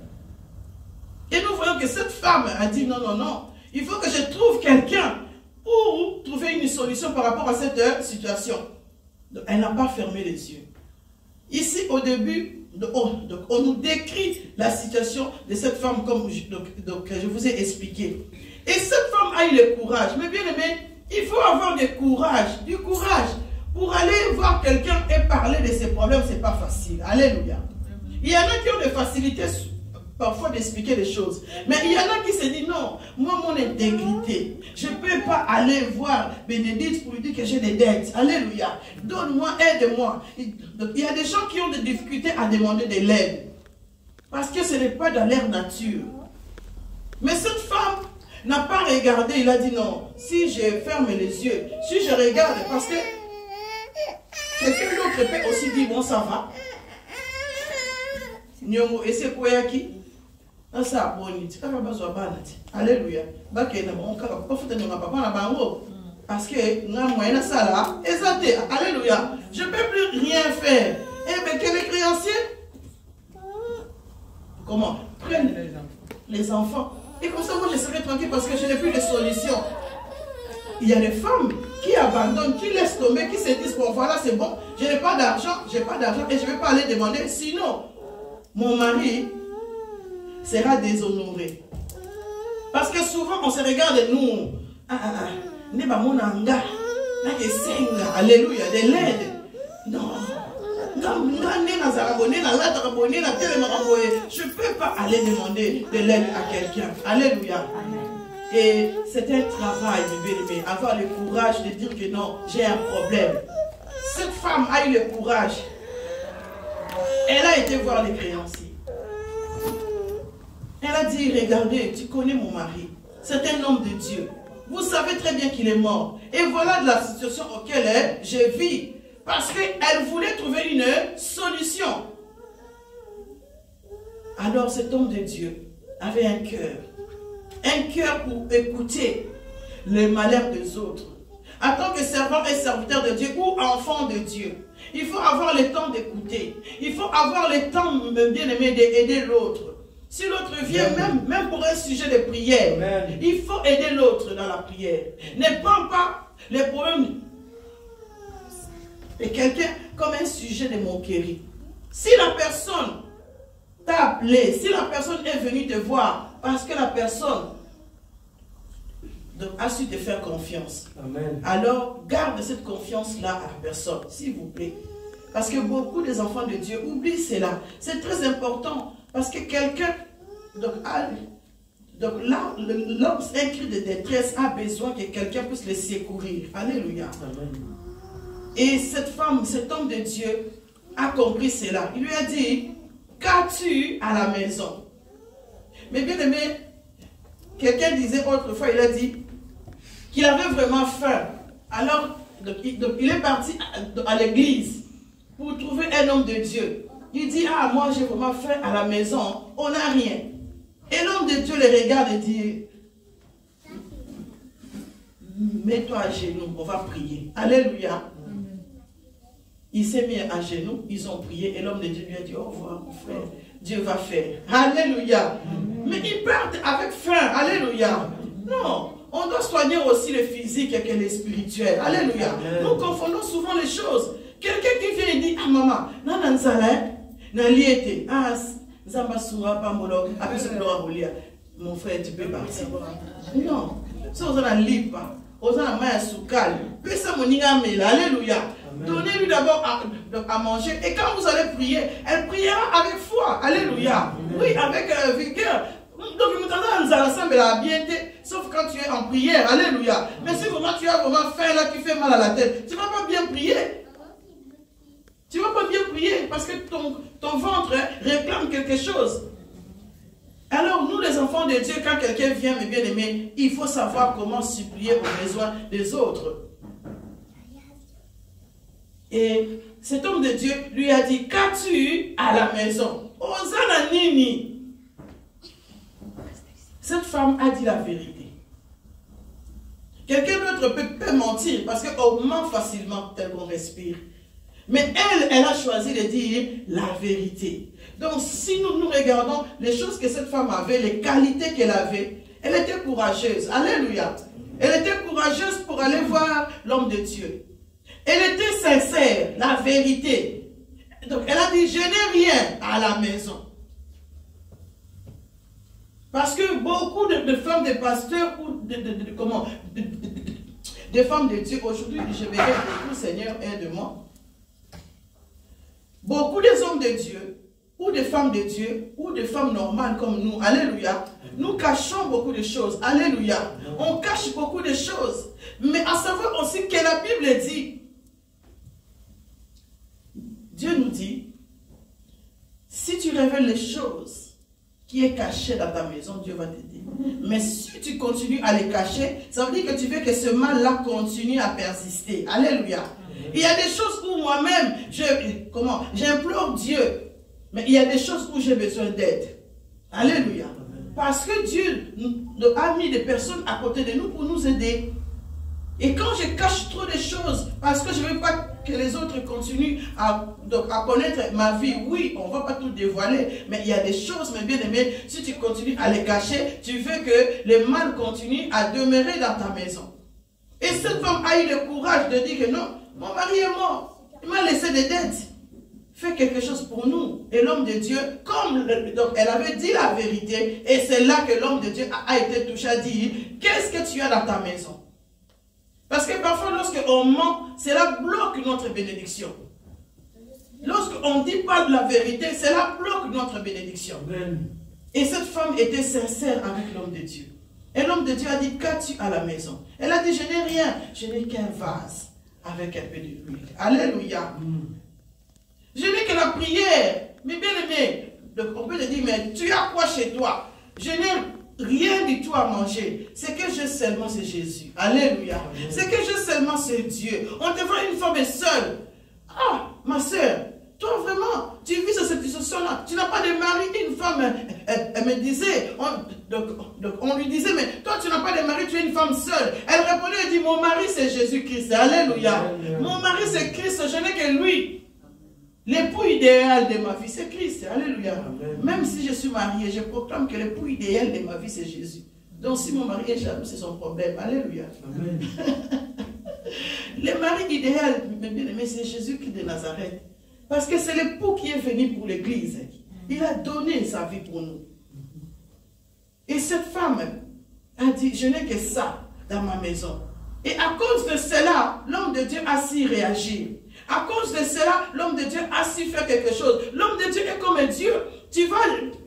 [SPEAKER 1] Et nous voyons que cette femme a dit non, il faut que je trouve quelqu'un pour trouver une solution par rapport à cette situation. Donc, elle n'a pas fermé les yeux. Ici, au début, on nous décrit la situation de cette femme comme je vous ai expliqué. Et cette femme a eu le courage. Mais bien aimé, il faut avoir du courage. Pour aller voir quelqu'un et parler de ses problèmes, ce n'est pas facile. Alléluia. Il y en a qui ont des facilités parfois d'expliquer les choses. Mais il y en a qui se disent non, moi mon intégrité, je ne peux pas aller voir Bénédicte pour lui dire que j'ai des dettes. Alléluia. Donne-moi, aide-moi. Il y a des gens qui ont des difficultés à demander de l'aide. Parce que ce n'est pas dans leur nature. Mais cette femme n'a pas regardé, il a dit non, si je ferme les yeux, si je regarde, parce que quelqu'un d'autre peut aussi dire bon ça va. Nyomo ese koyaki asa boni tika ba bazwa bana ti alléluia bakena bon kaka ko futa nyonga papa na bango parce que nga moyena sala ezate alléluia je peux plus rien faire. Eh ben quel est créancier? Comment prendre les enfants et comme ça moi je serai tranquille parce que je n'ai plus de solution. Il y a des femmes qui abandonnent, qui laissent tomber, qui se disent bon voilà c'est bon, je n'ai pas d'argent et je ne vais pas aller demander sinon mon mari sera déshonoré. Parce que souvent on se regarde nous. Alléluia, de l'aide. Non. Je ne peux pas aller demander de l'aide à quelqu'un. Alléluia. Et c'est un travail, bien-aimé, avoir le courage de dire que non, j'ai un problème. Cette femme a eu le courage. Elle a été voir les créanciers. Elle a dit, regardez, tu connais mon mari. C'est un homme de Dieu. Vous savez très bien qu'il est mort. Et voilà de la situation auquel je vis. Parce qu'elle voulait trouver une solution. Alors cet homme de Dieu avait un cœur. Un cœur pour écouter les malheurs des autres. En tant que servant et serviteur de Dieu ou enfant de Dieu, il faut avoir le temps d'écouter. Il faut avoir le temps, bien aimé, d'aider l'autre. Si l'autre vient, même pour un sujet de prière, Amen. Il faut aider l'autre dans la prière. Ne prends pas les problèmes de quelqu'un comme un sujet de moquerie. Si la personne t'a appelé, si la personne est venue te voir, parce que la personne a su te faire confiance.
[SPEAKER 2] Amen.
[SPEAKER 1] Alors, garde cette confiance-là à la personne, s'il vous plaît. Parce que beaucoup des enfants de Dieu oublient cela. C'est très important. Parce que quelqu'un, donc là, l'homme, un cri de détresse, a besoin que quelqu'un puisse le secourir. Alléluia.
[SPEAKER 2] Amen.
[SPEAKER 1] Et cette femme, cet homme de Dieu, a compris cela. Il lui a dit, qu'as-tu à la maison? Mais bien aimé, quelqu'un disait autrefois, il a dit qu'il avait vraiment faim. Alors, il est parti à l'église pour trouver un homme de Dieu. Il dit, ah, moi j'ai vraiment faim à la maison, on n'a rien. Et l'homme de Dieu le regarde et dit, mets-toi à genoux, on va prier. Alléluia. Il s'est mis à genoux, ils ont prié et l'homme de Dieu lui a dit, au revoir mon frère, Dieu va faire. Alléluia. Mais ils partent avec faim. Alléluia. Non, on doit soigner aussi le physique et le spirituel. Alléluia. Nous confondons souvent les choses. Quelqu'un qui vient et dit, ah maman, non, mon frère, tu peux partir. Non, ça on n'en lit pas. Alléluia. Donnez-lui d'abord à manger. Et quand vous allez prier, elle priera avec foi. Alléluia. Oui, avec vigueur. Donc, nous t'entendons bien, sauf quand tu es en prière. Alléluia. Mais si vraiment tu as vraiment faim, là, tu fais mal à la tête, tu ne vas pas bien prier. Tu ne vas pas bien prier parce que ton ventre réclame quelque chose. Alors, nous, les enfants de Dieu, quand quelqu'un vient, mes bien-aimés, il faut savoir comment supplier aux besoins des autres. Et cet homme de Dieu lui a dit, qu'as-tu à la maison? Osana Nini. Cette femme a dit la vérité. Quelqu'un d'autre peut mentir parce qu'on ment facilement tel qu'on respire. Mais elle a choisi de dire la vérité. Donc si nous regardons les choses que cette femme avait, les qualités qu'elle avait, elle était courageuse. Alléluia. Elle était courageuse pour aller voir l'homme de Dieu. Elle était sincère, la vérité. Donc elle a dit, je n'ai rien à la maison. Parce que beaucoup de femmes, de pasteurs ou de femmes de Dieu, aujourd'hui, je vais dire beaucoup, Seigneur, aide-moi. Beaucoup des hommes de Dieu, ou des femmes de Dieu, ou des femmes normales comme nous, alléluia, nous cachons beaucoup de choses, alléluia. On cache beaucoup de choses. Mais à savoir aussi que la Bible dit, Dieu nous dit, si tu révèles les choses qui est caché dans ta maison, Dieu va t'aider. Mais si tu continues à les cacher, ça veut dire que tu veux que ce mal-là continue à persister. Alléluia. Il y a des choses où moi-même, j'implore Dieu. Mais il y a des choses où j'ai besoin d'aide. Alléluia. Parce que Dieu a mis des personnes à côté de nous pour nous aider. Et quand je cache trop de choses, parce que je ne veux pas que les autres continuent à connaître ma vie, oui, on ne va pas tout dévoiler, mais il y a des choses, mes bien-aimés, si tu continues à les cacher, tu veux que le mal continue à demeurer dans ta maison. Et cette femme a eu le courage de dire que non, mon mari est mort, il m'a laissé des dettes. Fais quelque chose pour nous. Et l'homme de Dieu, donc elle avait dit la vérité, et c'est là que l'homme de Dieu a été touché à dire, qu'est-ce que tu as dans ta maison? Parce que parfois, lorsqu'on ment, cela bloque notre bénédiction. Lorsqu'on ne dit pas de la vérité, cela bloque notre bénédiction. Amen. Et cette femme était sincère avec l'homme de Dieu. Et l'homme de Dieu a dit, qu'as-tu à la maison? Elle a dit, je n'ai rien, je n'ai qu'un vase avec un peu d'huile. Alléluia. Je n'ai que la prière. Mais bien aimé, on peut te dire, mais tu as quoi chez toi? Je n'ai rien du tout à manger. Ce que j'ai seulement, c'est Jésus. Alléluia. Ce que j'ai seulement, c'est Dieu. On te voit une femme seule. Ah, ma soeur, toi vraiment, tu vis cette situation-là. Tu n'as pas de mari. Une femme, elle me disait, on lui disait, mais toi, tu n'as pas de mari, tu es une femme seule. Elle répondait, elle dit, mon mari, c'est Jésus-Christ. Alléluia. Mon mari, c'est Christ. Je n'ai que lui. L'époux idéal de ma vie, c'est Christ. Alléluia. Amen. Même si je suis mariée, je proclame que l'époux idéal de ma vie, c'est Jésus. Donc si mon mari est jaloux, c'est son problème. Alléluia. Amen. Le mari idéal, mais c'est Jésus-Christ de Nazareth. Parce que c'est l'époux qui est venu pour l'église. Il a donné sa vie pour nous. Et cette femme a dit, je n'ai que ça. dans ma maison. Et à cause de cela, l'homme de Dieu a si réagi. À cause de cela, l'homme de Dieu a si fait quelque chose. L'homme de Dieu est comme un Dieu. Tu vas,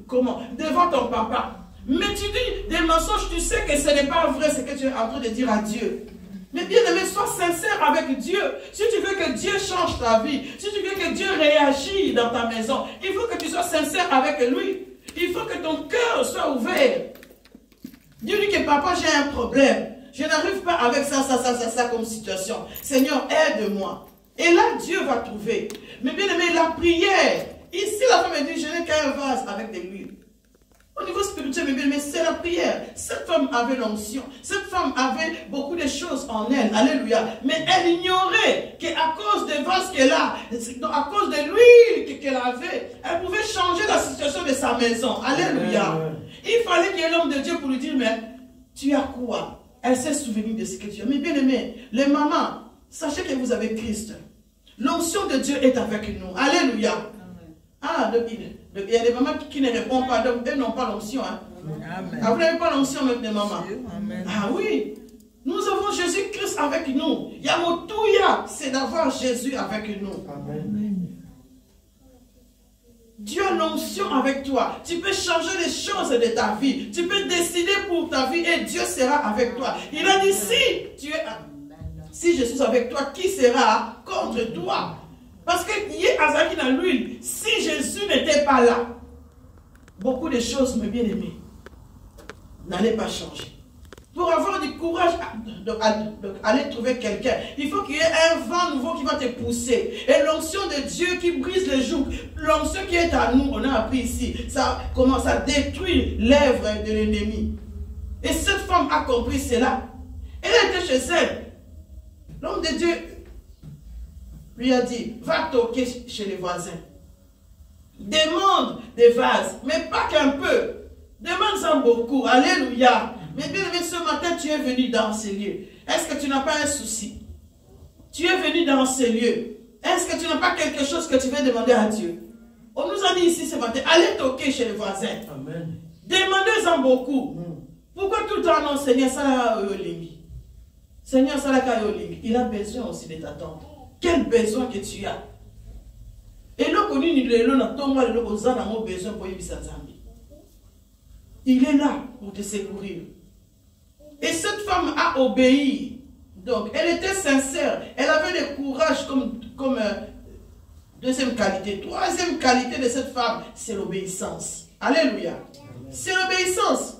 [SPEAKER 1] comment, devant ton papa. Mais tu dis des mensonges, tu sais que ce n'est pas vrai ce que tu es en train de dire à Dieu. Mais bien aimé, sois sincère avec Dieu. Si tu veux que Dieu change ta vie, si tu veux que Dieu réagisse dans ta maison, il faut que tu sois sincère avec lui. Il faut que ton cœur soit ouvert. Dieu dit que papa, j'ai un problème. Je n'arrive pas avec ça comme situation. Seigneur, aide-moi. Et là, Dieu va trouver. Mais bien aimé, la prière. Ici, la femme dit, je n'ai qu'un vase avec de l'huile. Au niveau spirituel, mais c'est la prière. Cette femme avait l'onction. Cette femme avait beaucoup de choses en elle. Alléluia. Mais elle ignorait qu'à cause des vases qu'elle a, à cause de l'huile qu'elle avait, elle pouvait changer la situation de sa maison. Alléluia. Il fallait qu'il y ait l'homme de Dieu pour lui dire, mais tu as quoi? Elle s'est souvenue de ce que tu as. Mais bien aimé, les mamans, sachez que vous avez Christ. L'onction de Dieu est avec nous. Alléluia. Ah, il y a des mamans qui ne répondent pas, donc elles n'ont pas l'onction. Hein. Ah, vous n'avez pas l'onction même des mamans. Ah oui. Nous avons Jésus-Christ avec nous. Yamotouya, c'est d'avoir Jésus avec nous. Amen. Tu as l'onction avec toi. Tu peux changer les choses de ta vie. Tu peux décider pour ta vie et Dieu sera avec toi. Il a dit, si je suis avec toi, qui sera contre toi? Parce que y a Azaki dans l'huile. Si Jésus n'était pas là, beaucoup de choses, mes bien-aimés, n'allaient pas changer. Pour avoir du courage d'aller trouver quelqu'un, il faut qu'il y ait un vent nouveau qui va te pousser. Et l'onction de Dieu qui brise les jougs, l'onction qui est à nous, on a appris ici, ça commence à détruire l'œuvre de l'ennemi. Et cette femme a compris cela. Elle était chez elle. L'homme de Dieu lui a dit, va toquer chez les voisins. Demande des vases, mais pas qu'un peu. Demande-en beaucoup. Alléluia. Mais bien aimé, ce matin, tu es venu dans ces lieux. Est-ce que tu n'as pas un souci? Tu es venu dans ces lieux. Est-ce que tu n'as pas quelque chose que tu veux demander à Dieu? On nous a dit ici ce matin, allez toquer chez les voisins. Amen. Demandez-en beaucoup. Pourquoi tout le temps, non, Seigneur, ça Seigneur, ça il a besoin aussi de t'attendre. Quel besoin que tu as? Et là, il est là pour te secourir. Et cette femme a obéi. Donc, elle était sincère. Elle avait le courage comme deuxième qualité. Troisième qualité de cette femme, c'est l'obéissance. Alléluia. C'est l'obéissance.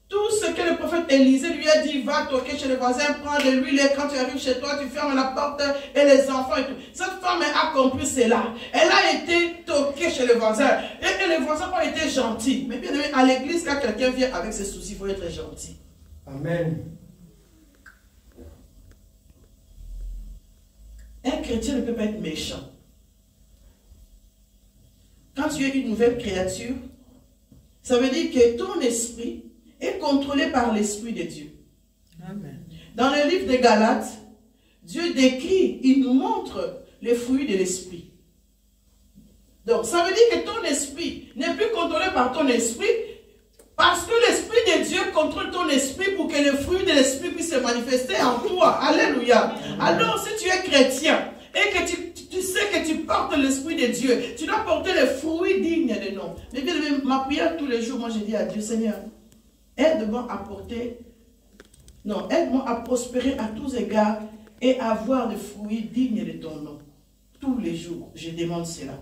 [SPEAKER 1] Tout ce que le prophète Élisée lui a dit, va toquer chez les voisins, prends de l'huile et quand tu arrives chez toi, tu fermes la porte et les enfants et tout. Cette femme a compris cela. Elle a été toquée chez les voisins et les voisins ont été gentils. Mais bien aimé, à l'église, quand quelqu'un vient avec ses soucis, il faut être gentil. Amen. Un chrétien ne peut pas être méchant. Quand tu es une nouvelle créature, ça veut dire que ton esprit est contrôlé par l'Esprit de Dieu. Amen. Dans le livre de Galates, Dieu décrit, il nous montre les fruits de l'Esprit. Donc, ça veut dire que ton esprit n'est plus contrôlé par ton esprit, parce que l'Esprit de Dieu contrôle ton esprit pour que le fruit de l'Esprit puisse se manifester en toi. Alléluia. Alors, si tu es chrétien et que tu sais que tu portes l'Esprit de Dieu, tu dois porter les fruits dignes de nom. Mais bien, ma prière tous les jours, moi je dis à Dieu, Seigneur, aide-moi à porter, non, aide-moi à prospérer à tous égards et avoir des fruits dignes de ton nom. Tous les jours, je demande cela.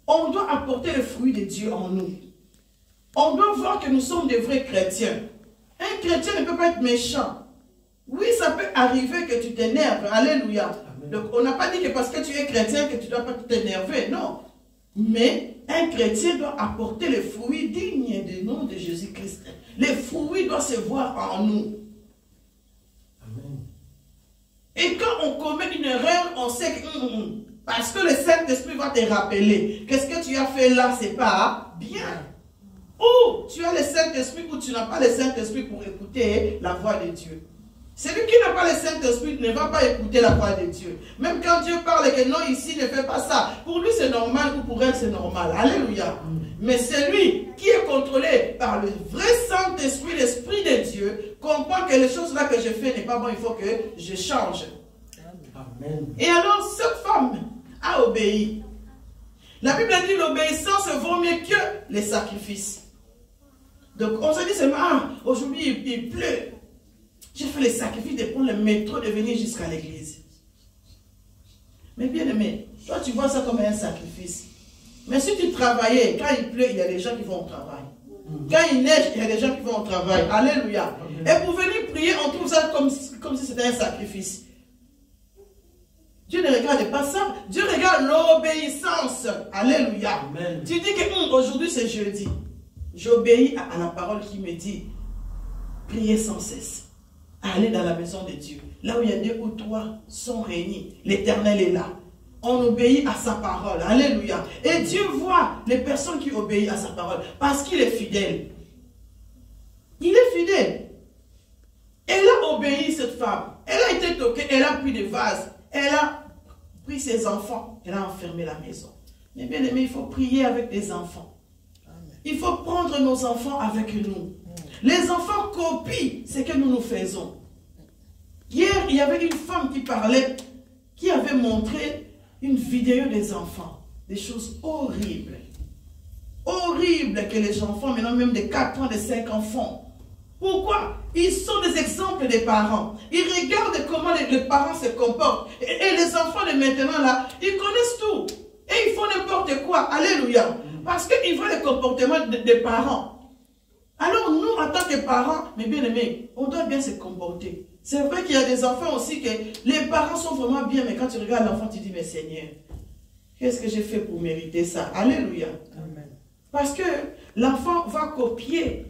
[SPEAKER 1] On doit apporter le fruit de Dieu en nous. On doit voir que nous sommes des vrais chrétiens. Un chrétien ne peut pas être méchant. Oui, ça peut arriver que tu t'énerves. Alléluia. Donc, on n'a pas dit que parce que tu es chrétien que tu ne dois pas t'énerver. Non. Mais un chrétien doit apporter les fruits dignes du nom de Jésus-Christ. Les fruits doivent se voir en nous. Amen. Et quand on commet une erreur, on sait que parce que le Saint-Esprit va te rappeler qu'est-ce que tu as fait là, c'est pas bien. Ou tu as le Saint-Esprit ou tu n'as pas le Saint-Esprit pour écouter la voix de Dieu. Celui qui n'a pas le Saint-Esprit ne va pas écouter la voix de Dieu. Même quand Dieu parle et que non, ici, ne fais pas ça. Pour lui, c'est normal ou pour elle, c'est normal. Alléluia. Mais celui qui est contrôlé par le vrai Saint-Esprit, l'Esprit de Dieu, comprend que les choses là que je fais n'est pas bon, il faut que je change. Amen. Et alors, cette femme a obéi. La Bible dit l'obéissance vaut mieux que les sacrifices. Donc, on se dit seulement, ah, aujourd'hui il pleut. J'ai fait les sacrifices de prendre le métro, de venir jusqu'à l'église. Mais bien aimé, toi tu vois ça comme un sacrifice. Mais si tu travaillais, quand il pleut, il y a des gens qui vont au travail. Quand il neige, il y a des gens qui vont au travail. Alléluia. Et pour venir prier, on trouve ça comme si c'était un sacrifice. Dieu ne regarde pas ça. Dieu regarde l'obéissance. Alléluia. Amen. Tu dis que aujourd'hui c'est jeudi. J'obéis à la parole qui me dit prier sans cesse. Aller dans la maison de Dieu. Là où il y a 2 ou 3 sont réunis. L'Éternel est là. On obéit à sa parole. Alléluia. Et Dieu voit les personnes qui obéissent à sa parole. Parce qu'il est fidèle. Il est fidèle. Elle a obéi, cette femme. Elle a été toquée. Elle a pris des vases. Elle a pris ses enfants. Elle a enfermé la maison. Mais bien aimé, il faut prier avec des enfants. Il faut prendre nos enfants avec nous. Les enfants copient ce que nous faisons. Hier, il y avait une femme qui parlait, qui avait montré une vidéo des enfants. Des choses horribles. Horribles que les enfants, maintenant même de 4 ans, de 5 ans font. Pourquoi? Ils sont des exemples des parents. Ils regardent comment les parents se comportent. Et les enfants de maintenant là, ils connaissent tout. Et ils font n'importe quoi. Alléluia. Parce qu'ils voient le comportement des parents. Alors nous, en tant que parents, mes bien-aimés, on doit bien se comporter. C'est vrai qu'il y a des enfants aussi que les parents sont vraiment bien, mais quand tu regardes l'enfant, tu dis, mais Seigneur, qu'est-ce que j'ai fait pour mériter ça? Alléluia. Amen. Parce que l'enfant va copier.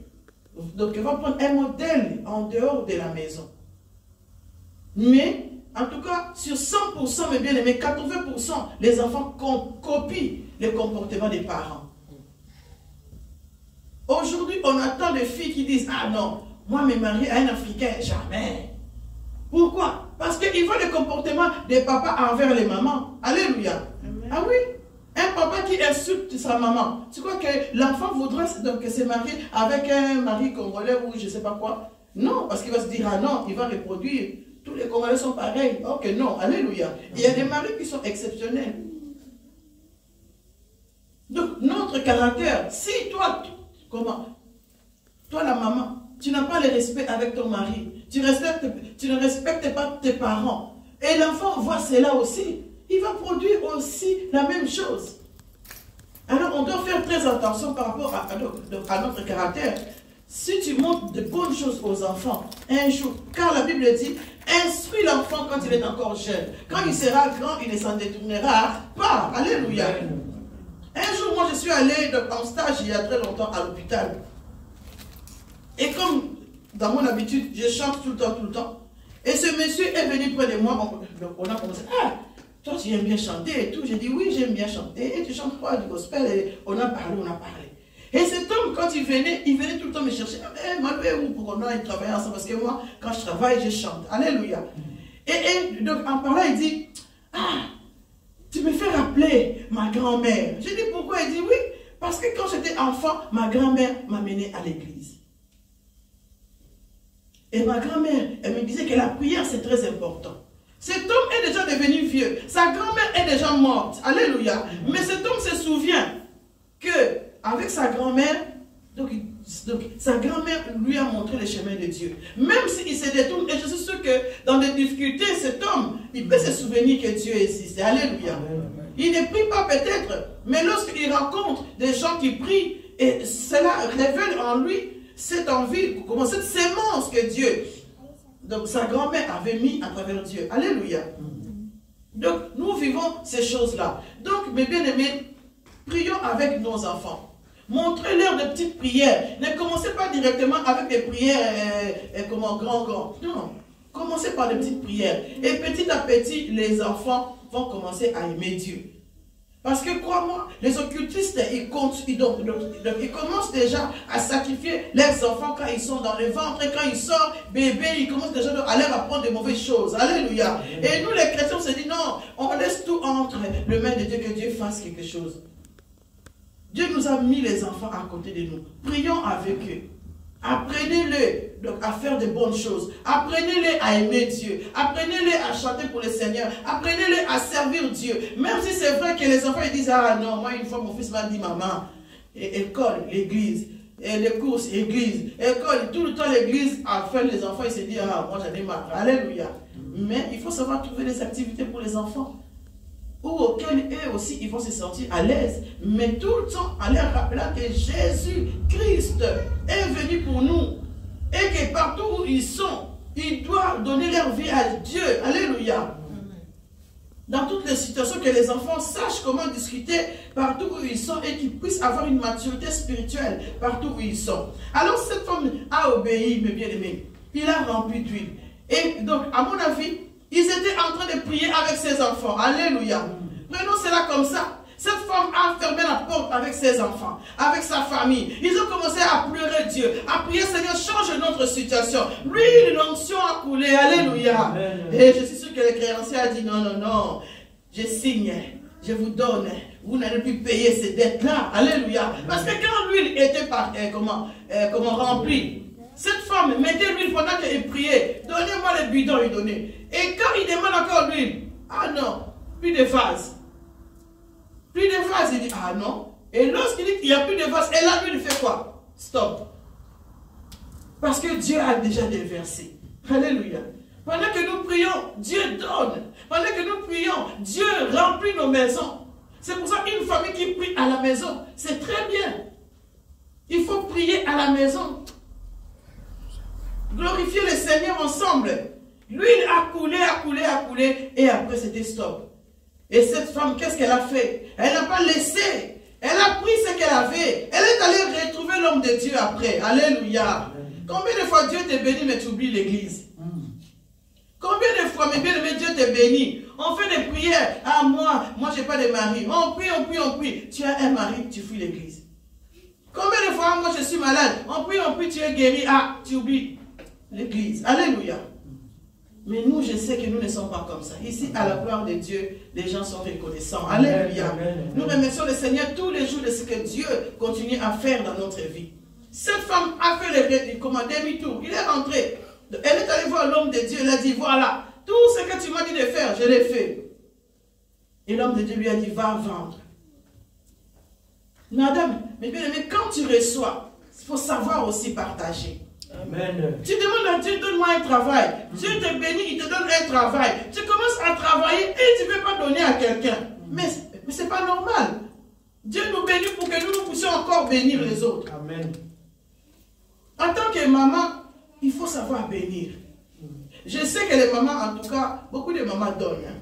[SPEAKER 1] Donc il va prendre un modèle en dehors de la maison. Mais, en tout cas, sur 100%, mes bien-aimés, 80%, les enfants copient le comportement des parents. Aujourd'hui, on attend des filles qui disent, ah non, moi me marier à un Africain, jamais. Pourquoi? Parce qu'ils voient le comportement des papas envers les mamans. Alléluia. Amen. Ah oui, un papa qui insulte sa maman. Tu crois que l'enfant voudrait donc se marier avec un mari congolais ou je ne sais pas quoi? Non, parce qu'il va se dire, ah non, il va reproduire. Tous les Congolais sont pareils. Ok, non, alléluia. Il y a des maris qui sont exceptionnels. Donc, notre caractère, si toi, comment? Toi, la maman, tu n'as pas le respect avec ton mari. Tu ne respectes pas tes parents. Et l'enfant voit cela aussi. Il va produire aussi la même chose. Alors, on doit faire très attention par rapport à notre caractère. Si tu montres de bonnes choses aux enfants, un jour, car la Bible dit, instruis l'enfant quand il est encore jeune. Quand il sera grand, il ne s'en détournera pas. Alléluia. Un jour, moi, je suis allé en stage il y a très longtemps à l'hôpital. Et comme dans mon habitude, je chante tout le temps. Et ce monsieur est venu près de moi. On a commencé, ah, toi, tu aimes bien chanter et tout. J'ai dit, oui, j'aime bien chanter. Et tu chantes quoi, du gospel? Et on a parlé. Et cet homme, quand il venait tout le temps me chercher. Eh, Manuel, où pour qu'on aille travailler ensemble? Parce que moi, quand je travaille, je chante. Alléluia. Et donc, en parlant, il dit, ah, tu me fais rappeler ma grand-mère. J'ai dit, pourquoi? Il dit, oui, parce que quand j'étais enfant, ma grand-mère m'amenait à l'église. Et ma grand-mère, elle me disait que la prière, c'est très important. Cet homme est déjà devenu vieux. Sa grand-mère est déjà morte. Alléluia. Mais cet homme se souvient que avec sa grand-mère, donc sa grand-mère lui a montré le chemin de Dieu. Même s'il se détourne, et je suis sûr que dans des difficultés, cet homme, il peut se souvenir que Dieu existe. Alléluia. Il ne prie pas peut-être, mais lorsqu'il rencontre des gens qui prient, et cela révèle en lui cette envie, comment cette sémence que Dieu, donc sa grand-mère avait mis à travers Dieu. Alléluia. Donc nous vivons ces choses-là. Donc mes bien-aimés, prions avec nos enfants. Montrez-leur de petites prières. Ne commencez pas directement avec des prières comme un grand. Non. Commencez par des petites prières. Et petit à petit, les enfants vont commencer à aimer Dieu. Parce que, crois-moi, les occultistes, ils commencent déjà à sacrifier leurs enfants quand ils sont dans le ventre. Et quand ils sortent, bébé, ils commencent déjà à leur apprendre de mauvaises choses. Alléluia. Et nous, les chrétiens, on se dit non, on laisse tout entre les mains de Dieu, que Dieu fasse quelque chose. Dieu nous a mis les enfants à côté de nous. Prions avec eux. Apprenez-les à faire de bonnes choses. Apprenez-les à aimer Dieu. Apprenez-les à chanter pour le Seigneur. Apprenez-les à servir Dieu. Même si c'est vrai que les enfants ils disent, ah non, moi une fois mon fils m'a dit, maman, école, l'église, les courses, église, école, tout le temps l'église, enfin les enfants ils se disent, ah moi j'en ai marre. Alléluia. Mais il faut savoir trouver des activités pour les enfants, ou auxquels eux aussi ils vont se sentir à l'aise, mais tout le temps en leur rappelant que Jésus-Christ est venu pour nous et que partout où ils sont, ils doivent donner leur vie à Dieu. Alléluia. Dans toutes les situations, que les enfants sachent comment discuter partout où ils sont et qu'ils puissent avoir une maturité spirituelle partout où ils sont. Alors cette femme a obéi, mes bien-aimés. Il a rempli d'huile. Et donc, à mon avis, ils étaient en train de prier avec ses enfants. Alléluia. Prenons cela comme ça. Cette femme a fermé la porte avec ses enfants, avec sa famille. Ils ont commencé à pleurer Dieu, à prier, Seigneur, change notre situation. Lui, l'onction a coulé. Alléluia. Amen. Et je suis sûr que le créancier a dit, non, non, non, je signe, je vous donne. Vous n'allez plus payer ces dettes-là. Alléluia. Parce que quand l'huile était remplie, cette femme mettait l'huile pendant qu'elle priait. Donnez-moi le bidon, il donnait. Et quand il demande encore l'huile, ah non, plus de vase. Plus de vase, il dit, ah non. Et lorsqu'il dit qu'il n'y a plus de vase, et là, lui, il fait quoi? Stop. Parce que Dieu a déjà déversé. Alléluia. Pendant que nous prions, Dieu donne. Pendant que nous prions, Dieu remplit nos maisons. C'est pour ça qu'une famille qui prie à la maison, c'est très bien. Il faut prier à la maison. Glorifier le Seigneur ensemble. L'huile a coulé, a coulé, a coulé, et après c'était stop. Et cette femme, qu'est-ce qu'elle a fait? Elle n'a pas laissé. Elle a pris ce qu'elle avait. Elle est allée retrouver l'homme de Dieu après. Alléluia. Combien de fois Dieu te bénit, mais tu oublies l'église? Combien de fois, mes bien-aimés, Dieu te bénit? On fait des prières. Ah, moi j'ai pas de mari. On prie, on prie, on prie. Tu as un mari, tu fuis l'église. Combien de fois, moi je suis malade? On prie, tu es guéri. Ah, tu oublies l'église. Alléluia. Mais nous, je sais que nous ne sommes pas comme ça. Ici, à la gloire de Dieu, les gens sont reconnaissants. Alléluia. Nous remercions le Seigneur tous les jours de ce que Dieu continue à faire dans notre vie. Cette femme a fait le demi-tour. Il est rentré. Elle est allée voir l'homme de Dieu. Elle a dit, voilà, tout ce que tu m'as dit de faire, je l'ai fait. Et l'homme de Dieu lui a dit, va vendre. Madame, mais bien aimé, quand tu reçois, il faut savoir aussi partager. Amen. Tu demandes à Dieu, donne-moi un travail. Dieu te bénit, il te donne un travail. Tu commences à travailler et tu ne veux pas donner à quelqu'un. Mais ce n'est pas normal. Dieu nous bénit pour que nous puissions encore bénir les autres. Amen. En tant que maman, il faut savoir bénir. Je sais que les mamans, en tout cas, beaucoup de mamans donnent. Hein.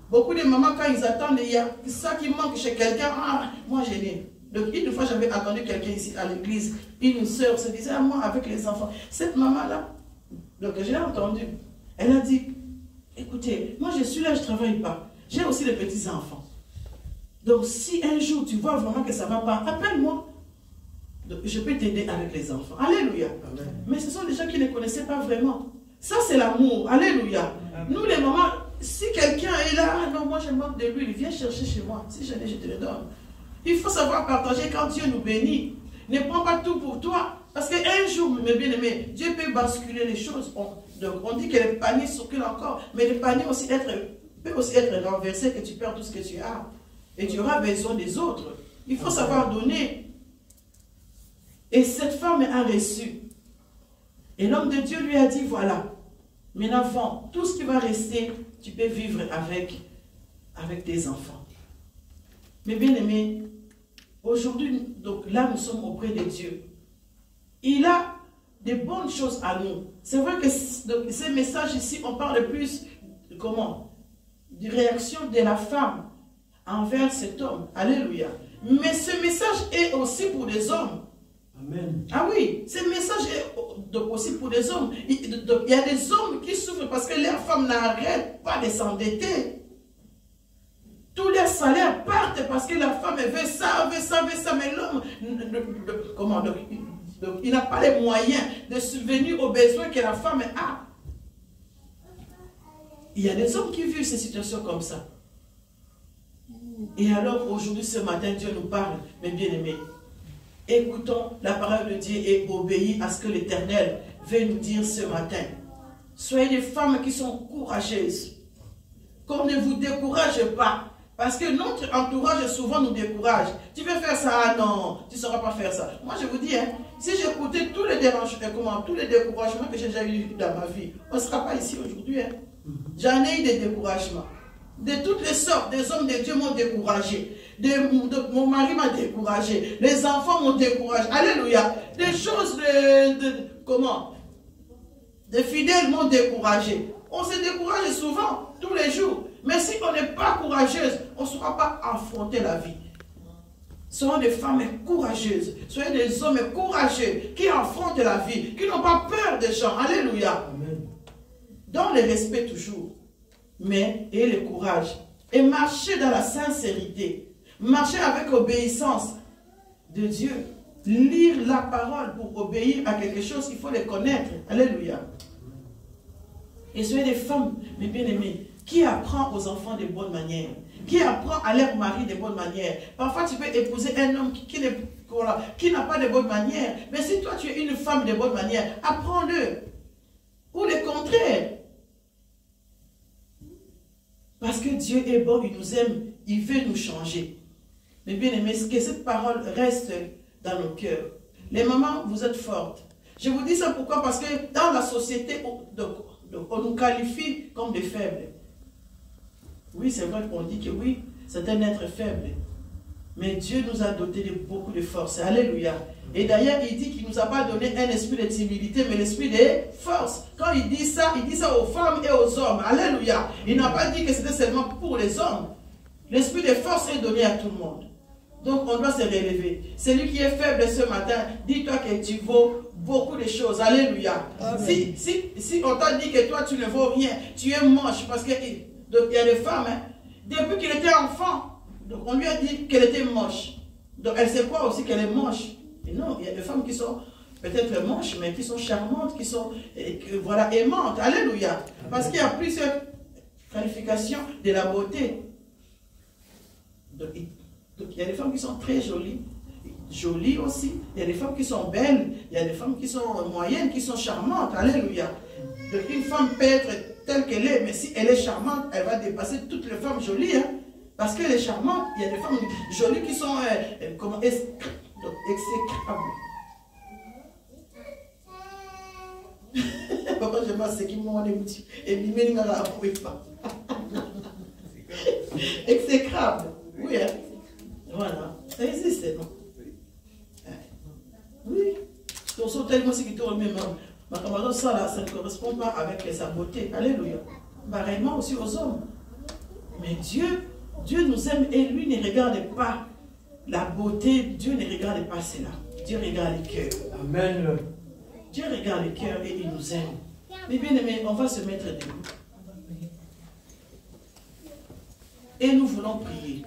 [SPEAKER 1] Beaucoup de mamans, quand ils attendent, il y a ça qui manque chez quelqu'un. Ah, moi j'ai né. Donc, une fois, j'avais attendu quelqu'un ici à l'église. Une soeur se disait à moi avec les enfants. Cette maman-là, donc je l'ai entendue. Elle a dit, écoutez, moi je suis là, je ne travaille pas. J'ai aussi des petits-enfants. Donc, si un jour tu vois vraiment que ça ne va pas, appelle-moi. Je peux t'aider avec les enfants. Alléluia. Amen. Mais ce sont des gens qui ne connaissaient pas vraiment. Ça, c'est l'amour. Alléluia. Amen. Nous, les mamans, si quelqu'un est là, ah non, moi je manque de l'huile, viens chercher chez moi. Si j'en ai, je te le donne. Il faut savoir partager quand Dieu nous bénit. Ne prends pas tout pour toi. Parce qu'un jour, mes bien-aimés, Dieu peut basculer les choses. Donc on dit que les paniers circulent encore. Mais les paniers aussi peut aussi être renversé, que tu perds tout ce que tu as. Et tu auras besoin des autres. Il faut savoir donner. Et cette femme a reçu. Et l'homme de Dieu lui a dit, voilà, mes enfants, tout ce qui va rester, tu peux vivre avec tes enfants. Mais bien aimés, aujourd'hui, donc là, nous sommes auprès de Dieu. Il a des bonnes choses à nous. C'est vrai que ces messages ici, on parle plus de comment? De réaction de la femme envers cet homme. Alléluia. Mais ce message est aussi pour les hommes. Amen. Ah oui, ce message est aussi pour les hommes. Il y a des hommes qui souffrent parce que leurs femmes n'arrêtent pas de s'endetter. Tous les salaires partent parce que la femme veut ça, mais l'homme, comment, donc, il n'a pas les moyens de subvenir aux besoins que la femme a. Il y a des hommes qui vivent ces situations comme ça. Et alors, aujourd'hui, ce matin, Dieu nous parle, mes bien-aimés. Écoutons la parole de Dieu et obéis à ce que l'Éternel veut nous dire ce matin. Soyez des femmes qui sont courageuses. Qu'on ne vous décourage pas. Parce que notre entourage souvent nous décourage. Tu veux faire ça? Ah non, tu ne sauras pas faire ça. Moi je vous dis, hein, si j'écoutais tous les dérangements, tous les découragements que j'ai déjà eu dans ma vie, on ne sera pas ici aujourd'hui. Hein. J'en ai eu des découragements. De toutes les sortes, des hommes de Dieu m'ont découragé. Mon mari m'a découragé. Les enfants m'ont découragé. Alléluia. Des choses des fidèles m'ont découragé. On se décourage souvent, tous les jours. Mais si on n'est pas courageuse, on ne saura pas affronter la vie. Soyons des femmes courageuses. Soyez des hommes courageux qui affrontent la vie, qui n'ont pas peur des gens. Alléluia. Amen. Dans le respect toujours. Mais ayez le courage. Et marchez dans la sincérité. Marchez avec obéissance de Dieu. Lire la parole pour obéir à quelque chose, il faut le connaître. Alléluia. Et soyez des femmes, mes bien-aimés, qui apprend aux enfants de bonnes manières, qui apprend à leur mari de bonnes manières. Parfois, tu peux épouser un homme qui n'a pas de bonnes manières. Mais si toi, tu es une femme de bonnes manières, apprends-le. Ou le contraire. Parce que Dieu est bon, il nous aime, il veut nous changer. Mais bien aimés, que cette parole reste dans nos cœurs. Les mamans, vous êtes fortes. Je vous dis ça pourquoi? Parce que dans la société, on nous qualifie comme des faibles. Oui, c'est vrai qu'on dit que oui, c'est un être faible. Mais Dieu nous a dotés de beaucoup de force. Alléluia. Et d'ailleurs, il dit qu'il ne nous a pas donné un esprit de timidité, mais l'esprit de force. Quand il dit ça aux femmes et aux hommes. Alléluia. Il n'a pas dit que c'était seulement pour les hommes. L'esprit de force est donné à tout le monde. Donc, on doit se relever. Celui qui est faible ce matin, dis-toi que tu vaux beaucoup de choses. Alléluia. Si on t'a dit que toi, tu ne vaux rien, tu es moche, parce qu'il y a des femmes, hein, depuis qu'il était enfant, donc on lui a dit qu'elle était moche. Donc, elle sait quoi aussi qu'elle est moche. Et non, il y a des femmes qui sont peut-être moches, mais qui sont charmantes, qui sont voilà, aimantes. Alléluia. Parce qu'il y a plusieurs qualifications de la beauté. Donc, il y a des femmes qui sont très jolies, jolies aussi. Il y a des femmes qui sont belles, il y a des femmes qui sont moyennes, qui sont charmantes. Alléluia. Donc, une femme peut être telle qu'elle est, mais si elle est charmante, elle va dépasser toutes les femmes jolies. Hein? Parce qu'elle est charmante. Il y a des femmes jolies qui sont exécrables. Pourquoi je pense ce qui m'ont dit et bien exécrable. Oui, hein? Voilà. Ça existe, non? Oui. Donc, tellement ce qui tourne même. Ça ne correspond pas avec sa beauté. Alléluia. Pareillement aussi aux hommes. Mais Dieu nous aime et lui ne regarde pas la beauté. Dieu ne regarde pas cela. Dieu regarde les cœurs. Amen. Dieu regarde les cœurs et il nous aime. Mais bien aimés, on va se mettre debout. Et nous voulons prier.